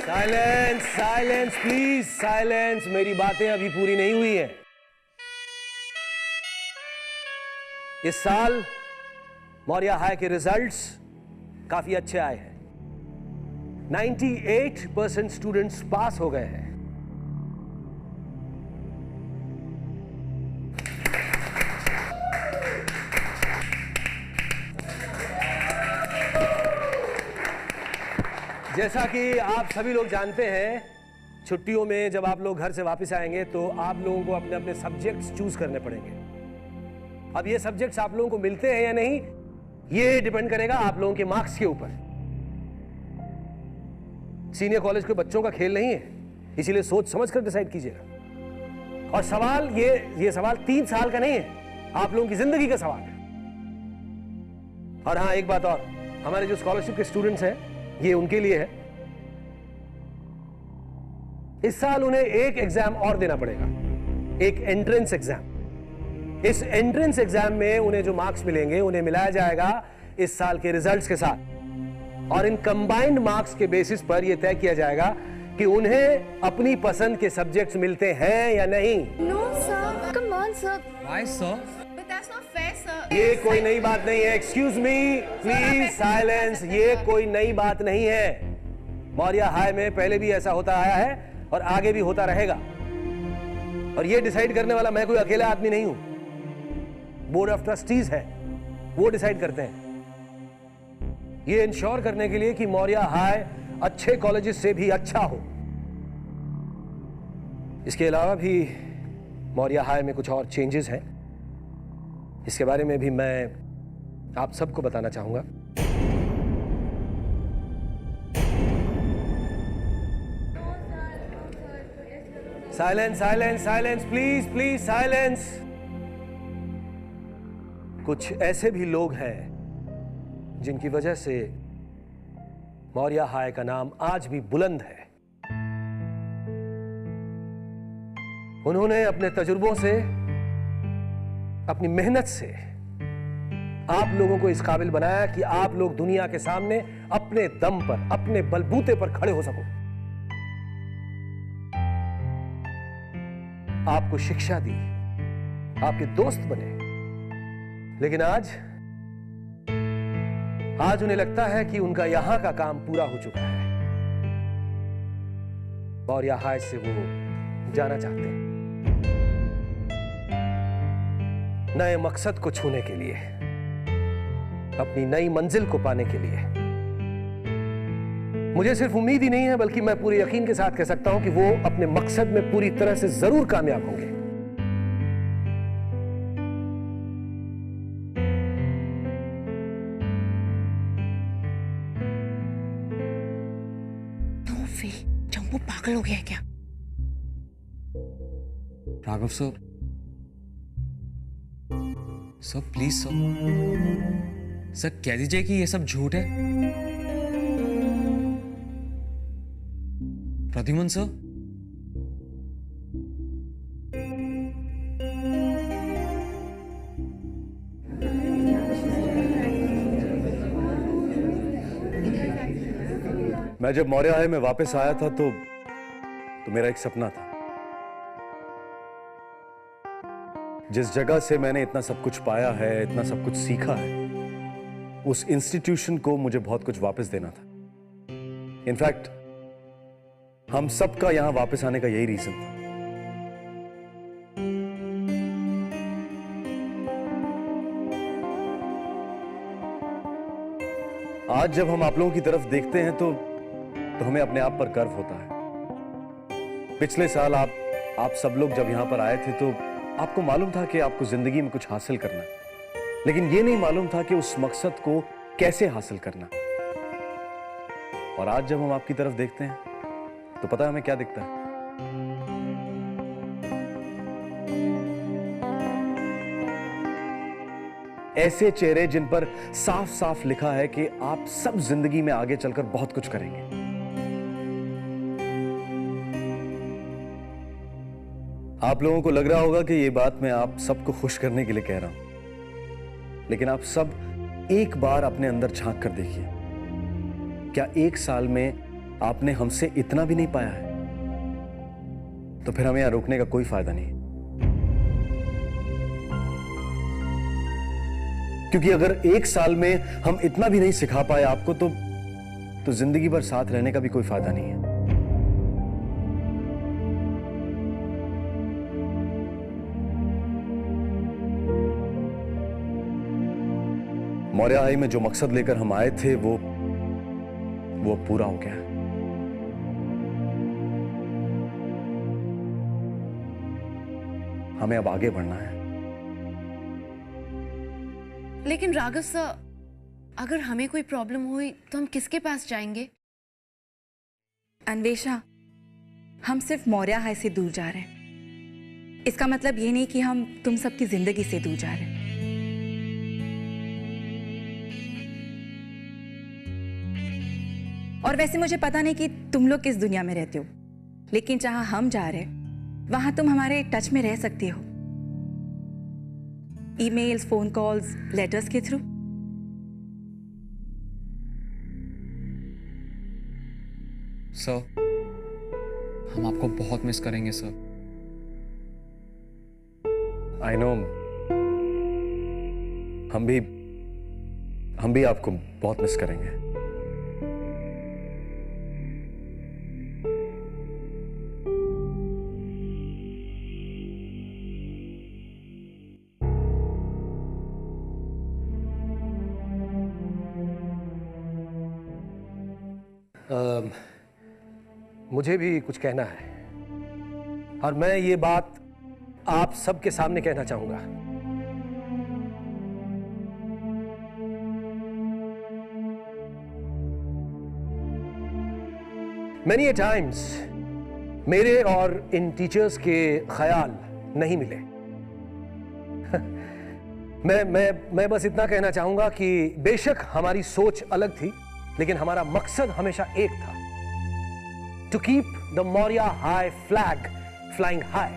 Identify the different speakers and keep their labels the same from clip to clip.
Speaker 1: Silence silence please silence, मेरी बातें अभी पूरी नहीं हुई हैं। इस साल मौर्य हाई के रिजल्ट्स काफी अच्छे आए हैं। 98% स्टूडेंट्स पास हो गए हैं। जैसा कि आप सभी लोग जानते हैं, छुट्टियों में जब आप लोग घर से वापस आएंगे तो आप लोगों को अपने अपने सब्जेक्ट्स चूज करने पड़ेंगे। अब ये सब्जेक्ट्स आप लोगों को मिलते हैं या नहीं, ये डिपेंड करेगा आप लोगों के मार्क्स के ऊपर। सीनियर कॉलेज के बच्चों का खेल नहीं है, इसीलिए सोच समझ कर डिसाइड कीजिएगा। और सवाल ये सवाल 3 साल का नहीं है, आप लोगों की जिंदगी का सवाल है। और हाँ, एक बात और, हमारे जो स्कॉलरशिप के स्टूडेंट्स हैं, ये उनके लिए है। इस साल उन्हें एक एग्जाम और देना पड़ेगा, एक एंट्रेंस एग्जाम। इस एंट्रेंस एग्जाम में उन्हें जो मार्क्स मिलेंगे उन्हें मिलाया जाएगा इस साल के रिजल्ट्स के साथ, और इन कंबाइंड मार्क्स के बेसिस पर यह तय किया जाएगा कि उन्हें अपनी पसंद के सब्जेक्ट्स मिलते हैं या नहीं।
Speaker 2: No sir, come on sir.
Speaker 3: Why sir?
Speaker 2: But that's not fair sir.
Speaker 1: ये कोई नई बात नहीं है। एक्सक्यूज मी प्लीज साइलेंस, ये कोई नई बात नहीं है। मौर्य हाई में पहले भी ऐसा होता आया है और आगे भी होता रहेगा। और ये डिसाइड करने वाला मैं कोई अकेला आदमी नहीं हूं, बोर्ड ऑफ ट्रस्टीज है, वो डिसाइड करते हैं। ये इंश्योर करने के लिए कि मौर्य हाई अच्छे कॉलेजेस से भी अच्छा हो। इसके अलावा भी मौर्य हाई में कुछ और चेंजेस हैं, इसके बारे में भी मैं आप सबको बताना चाहूंगा। Silence silence silence please please silence. कुछ ऐसे भी लोग हैं जिनकी वजह से मौर्य हाई का नाम आज भी बुलंद है। उन्होंने अपने तजुर्बों से, अपनी मेहनत से आप लोगों को इस काबिल बनाया कि आप लोग दुनिया के सामने अपने दम पर, अपने बलबूते पर खड़े हो सको। आपको शिक्षा दी, आपके दोस्त बने, लेकिन आज उन्हें लगता है कि उनका यहां का काम पूरा हो चुका है और यहां से वो जाना चाहते हैं नए मकसद को छूने के लिए, अपनी नई मंजिल को पाने के लिए। मुझे सिर्फ उम्मीद ही नहीं है, बल्कि मैं पूरे यकीन के साथ कह सकता हूं कि वो अपने मकसद में पूरी तरह से जरूर कामयाब होंगे।
Speaker 2: वो पागल हो गया है क्या?
Speaker 3: Raghav sir, sir please sir कह दीजिए कि ये सब झूठ है। प्रद्युमन सर,
Speaker 4: मैं जब मौर्य हाई में वापस आया था तो मेरा एक सपना था। जिस जगह से मैंने इतना सब कुछ पाया है, इतना सब कुछ सीखा है, उस इंस्टीट्यूशन को मुझे बहुत कुछ वापस देना था। इनफैक्ट हम सबका यहां वापस आने का यही रीजन था। आज जब हम आप लोगों की तरफ देखते हैं तो हमें अपने आप पर गर्व होता है। पिछले साल आप सब लोग जब यहां पर आए थे तो आपको मालूम था कि आपको जिंदगी में कुछ हासिल करना है, लेकिन यह नहीं मालूम था कि उस मकसद को कैसे हासिल करना। और आज जब हम आपकी तरफ देखते हैं तो पता है हमें क्या दिखता है? ऐसे चेहरे जिन पर साफ साफ लिखा है कि आप सब जिंदगी में आगे चलकर बहुत कुछ करेंगे। आप लोगों को लग रहा होगा कि ये बात मैं आप सबको खुश करने के लिए कह रहा हूं, लेकिन आप सब एक बार अपने अंदर झांक कर देखिए। क्या 1 साल में आपने हमसे इतना भी नहीं पाया है? तो फिर हमें यहां रोकने का कोई फायदा नहीं, क्योंकि अगर 1 साल में हम इतना भी नहीं सिखा पाए आपको तो जिंदगी भर साथ रहने का भी कोई फायदा नहीं है। मौर्य हाई में जो मकसद लेकर हम आए थे वो पूरा हो गया है। हमें अब आगे बढ़ना है।
Speaker 2: लेकिन राघव सर, अगर हमें कोई प्रॉब्लम हुई तो हम किसके पास जाएंगे?
Speaker 5: अन्वेषा, हम सिर्फ मौर्य हाई से दूर जा रहे हैं। इसका मतलब ये नहीं कि हम तुम सबकी जिंदगी से दूर जा रहे हैं। और वैसे मुझे पता नहीं कि तुम लोग किस दुनिया में रहते हो, लेकिन जहां हम जा रहे हैं वहां तुम हमारे टच में रह सकती हो, ईमेल्स, फोन कॉल्स, लेटर्स के थ्रू।
Speaker 3: सर, हम आपको बहुत मिस करेंगे सर।
Speaker 4: आई नो, हम भी आपको बहुत मिस करेंगे।
Speaker 1: मुझे भी कुछ कहना है, और मैं ये बात आप सबके सामने कहना चाहूंगा। Many a times मेरे और इन टीचर्स के ख्याल नहीं मिले। मैं बस इतना कहना चाहूंगा कि बेशक हमारी सोच अलग थी, लेकिन हमारा मकसद हमेशा एक था, to keep the Maurya High flag flying high.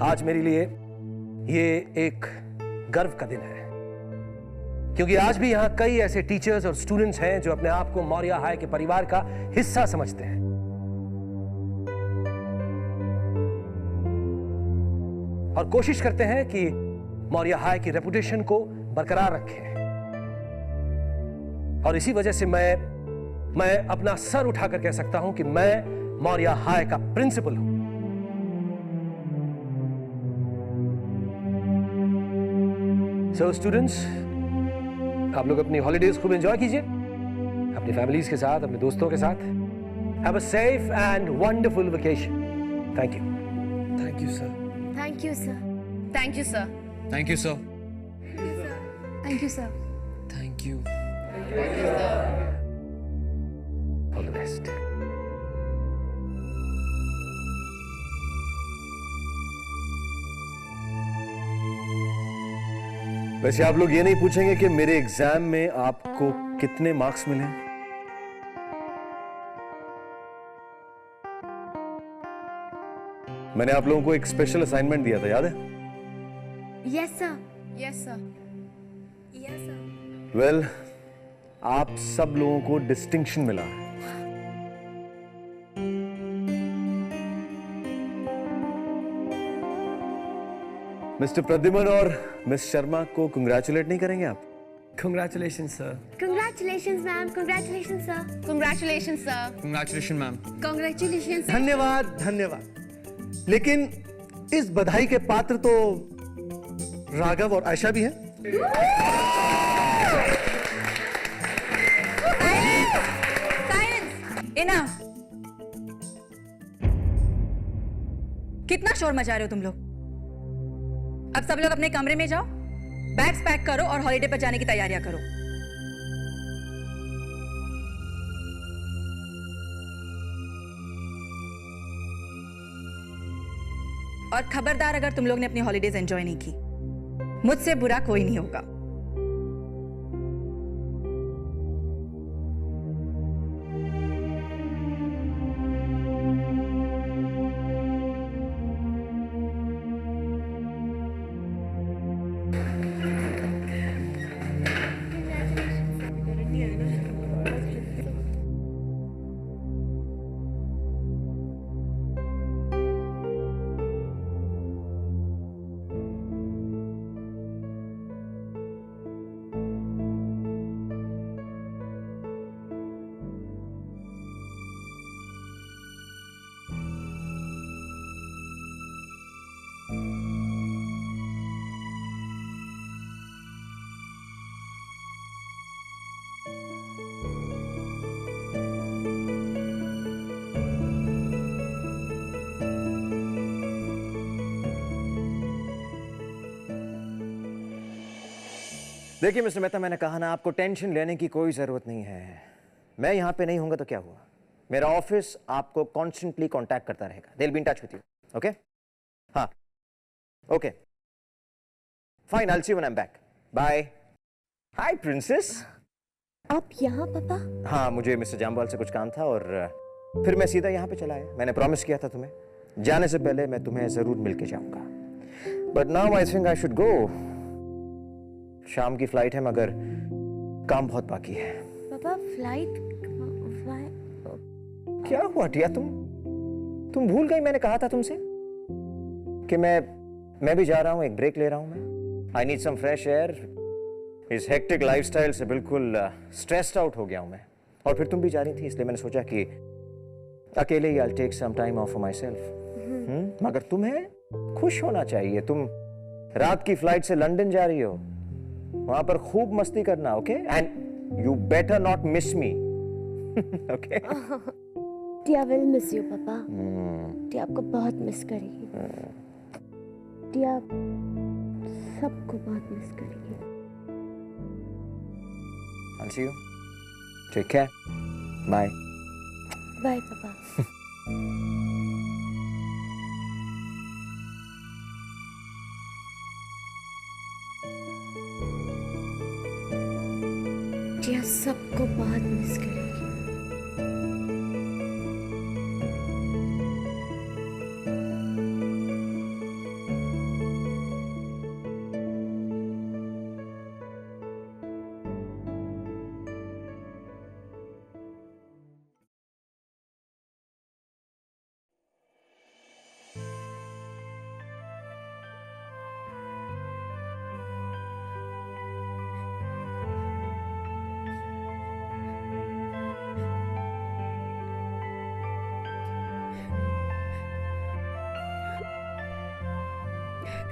Speaker 1: आज मेरे लिए ये एक गर्व का दिन है, क्योंकि आज भी यहां कई ऐसे टीचर्स और स्टूडेंट्स हैं जो अपने आप को मौर्य हाई के परिवार का हिस्सा समझते हैं, और कोशिश करते हैं कि मौर्य हाई की रेपुटेशन को बरकरार रखें। और इसी वजह से मैं अपना सर उठाकर कह सकता हूं कि मैं मौर्य हाई का प्रिंसिपल हूं। सो स्टूडेंट्स, आप लोग अपनी हॉलीडेज खूब एंजॉय कीजिए, अपनी फैमिलीज के साथ, अपने दोस्तों के साथ। Have a safe and wonderful vacation. Thank you.
Speaker 3: Thank you sir.
Speaker 2: Thank you sir. Thank you sir.
Speaker 3: Thank you sir.
Speaker 2: Thank you sir.
Speaker 3: Thank you.
Speaker 1: All the best.
Speaker 4: वैसे आप लोग ये नहीं पूछेंगे कि मेरे एग्जाम में आपको कितने मार्क्स मिले? मैंने आप लोगों को एक स्पेशल असाइनमेंट दिया था, याद है?
Speaker 2: Yes sir. Yes sir. Yes sir.
Speaker 4: Well, आप सब लोगों को डिस्टिंक्शन मिला है। मिस्टर प्रद्युमन और मिस शर्मा को कंग्रेचुलेट नहीं करेंगे आप?
Speaker 3: Congratulations sir.
Speaker 2: Congratulations ma'am. Congratulations sir. Congratulations sir.
Speaker 3: Congratulations ma'am.
Speaker 2: Congratulations।
Speaker 6: धन्यवाद धन्यवाद। लेकिन इस बधाई के पात्र तो राघव और आयशा भी हैं।
Speaker 5: इनफ। कितना शोर मचा रहे हो तुम लोग? अब सब लोग अपने कमरे में जाओ, बैग्स पैक करो और हॉलीडे पर जाने की तैयारियां करो। और खबरदार, अगर तुम लोग ने अपनी हॉलीडेज एंजॉय नहीं की, मुझसे बुरा कोई नहीं होगा।
Speaker 7: देखिए मिस्टर मेहता, मैंने कहा ना, आपको टेंशन लेने की कोई ज़रूरत नहीं है। मैं यहाँ पे नहीं होऊंगा तो क्या हुआ, मेरा ऑफिस आपको कॉन्स्टेंटली कांटेक्ट करता रहेगा। They will be in touch with you, okay? हाँ, okay, fine, I will see you when I am back. Bye. Hi princess.
Speaker 8: आप यहाँ पापा?
Speaker 7: हाँ, मुझे मिस्टर जामवाल से कुछ काम था और फिर मैं सीधा यहाँ पे चला आया। मैंने प्रॉमिस किया था तुम्हें, जाने से पहले मैं तुम्हें ज़रूर मिल के जाऊँगा। But now I think I should go. शाम की फ्लाइट है मगर काम बहुत बाकी है।
Speaker 8: पापा फ्लाइट
Speaker 7: क्या हुआ टिया, तुम भूल गई? मैंने कहा था तुमसे कि मैं भी जा रहा हूँ, एक ब्रेक ले रहा हूँ मैं। I need some fresh air. इस हेक्टिक लाइफस्टाइल से बिल्कुल स्ट्रेस्ड आउट हो गया हूँ मैं। और फिर तुम भी जा रही थी, इसलिए मैंने सोचा कि अकेले ही I take some time off for myself. मगर तुम्हें खुश होना चाहिए। तुम रात की फ्लाइट से लंदन जा रही हो, वहां पर खूब मस्ती करना, okay? And you better not miss me, okay?
Speaker 8: Tia will miss you पापा। टिया आपको बहुत मिस करेगी। टिया सबको बहुत मिस करेगी।
Speaker 7: I'll see you. Take care. Bye.
Speaker 8: Bye पापा। टिया सबको बहुत मिस करेगी।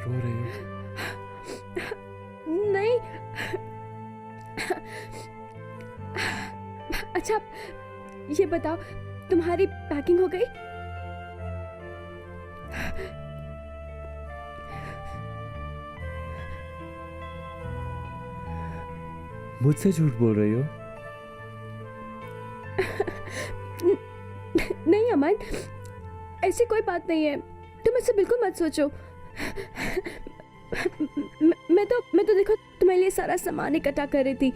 Speaker 3: रो रही हो?
Speaker 8: नहीं। अच्छा ये बताओ, तुम्हारी पैकिंग हो गई?
Speaker 3: मुझसे झूठ बोल रही हो?
Speaker 8: नहीं अमन, ऐसी कोई बात नहीं है, तुम ऐसे बिल्कुल मत सोचो। मैं तो देखो तुम्हारे लिए सारा सामान इकट्ठा कर रही थी,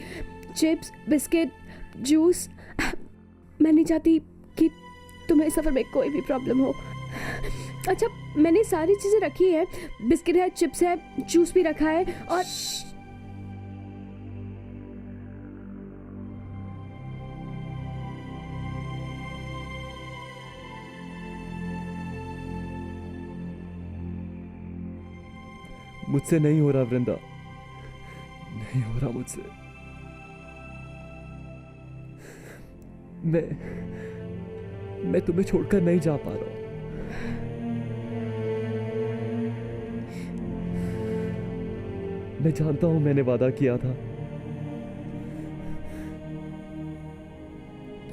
Speaker 8: चिप्स, बिस्किट, जूस। मैं नहीं चाहती कि तुम्हें सफर में कोई भी प्रॉब्लम हो। अच्छा मैंने सारी चीजें रखी है, बिस्किट है, चिप्स है, जूस भी रखा है और
Speaker 3: मुझसे नहीं हो रहा वृंदा, नहीं हो रहा मुझसे। मैं तुम्हें छोड़कर नहीं जा पा रहा हूं। मैं जानता हूं मैंने वादा किया था,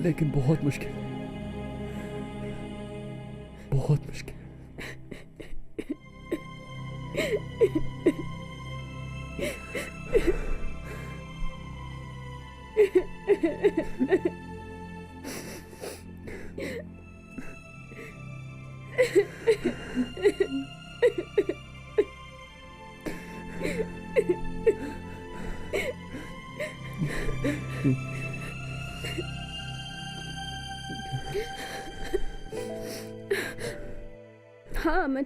Speaker 3: लेकिन बहुत मुश्किल, बहुत मुश्किल।
Speaker 8: हाँ अमन,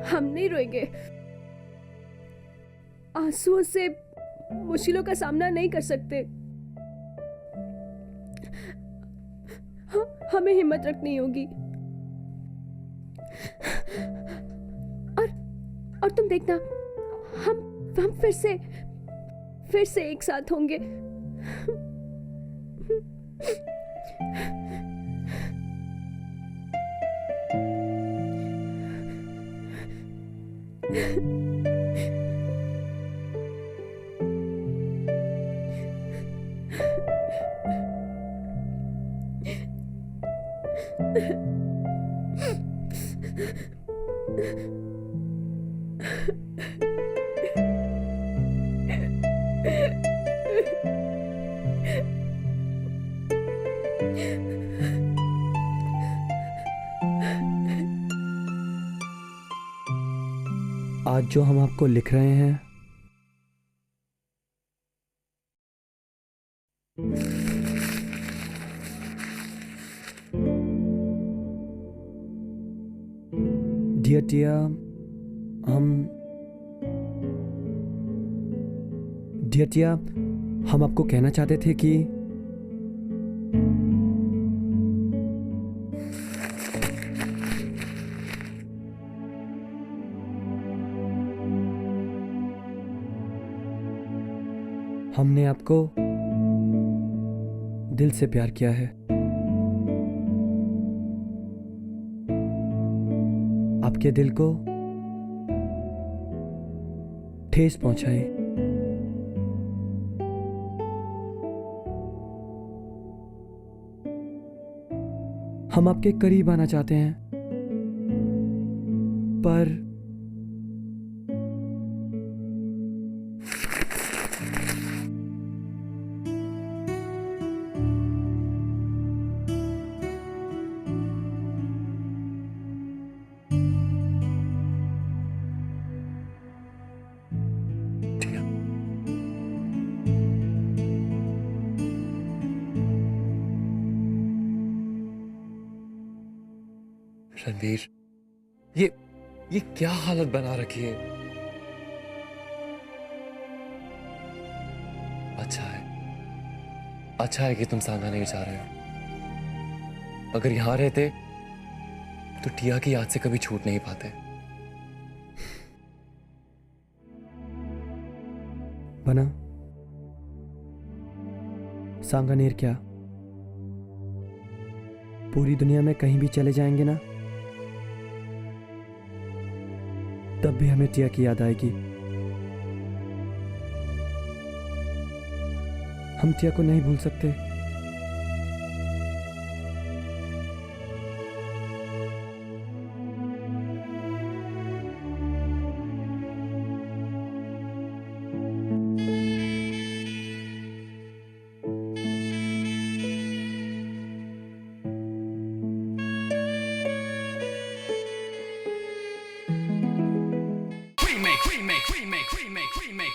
Speaker 8: हम नहीं रोएंगे। आंसुओं से मुश्किलों का सामना नहीं कर सकते। हमें हिम्मत रखनी होगी। और तुम देखना, हम फिर से एक साथ होंगे।
Speaker 3: आज जो हम आपको लिख रहे हैं डियर टिया, हम आपको कहना चाहते थे कि हमने आपको दिल से प्यार किया है। आपके दिल को ठेस पहुंचाई। हम आपके करीब आना चाहते हैं, पर
Speaker 9: रणवीर, ये क्या हालत बना रखी है। अच्छा है कि तुम सांगा नहीं जा रहे हो। अगर यहां रहते तो टिया की याद से कभी छूट नहीं पाते।
Speaker 3: बना सांगानेर क्या, पूरी दुनिया में कहीं भी चले जाएंगे ना, तब भी हमें टिया की याद आएगी। हम टिया को नहीं भूल सकते।
Speaker 10: remake.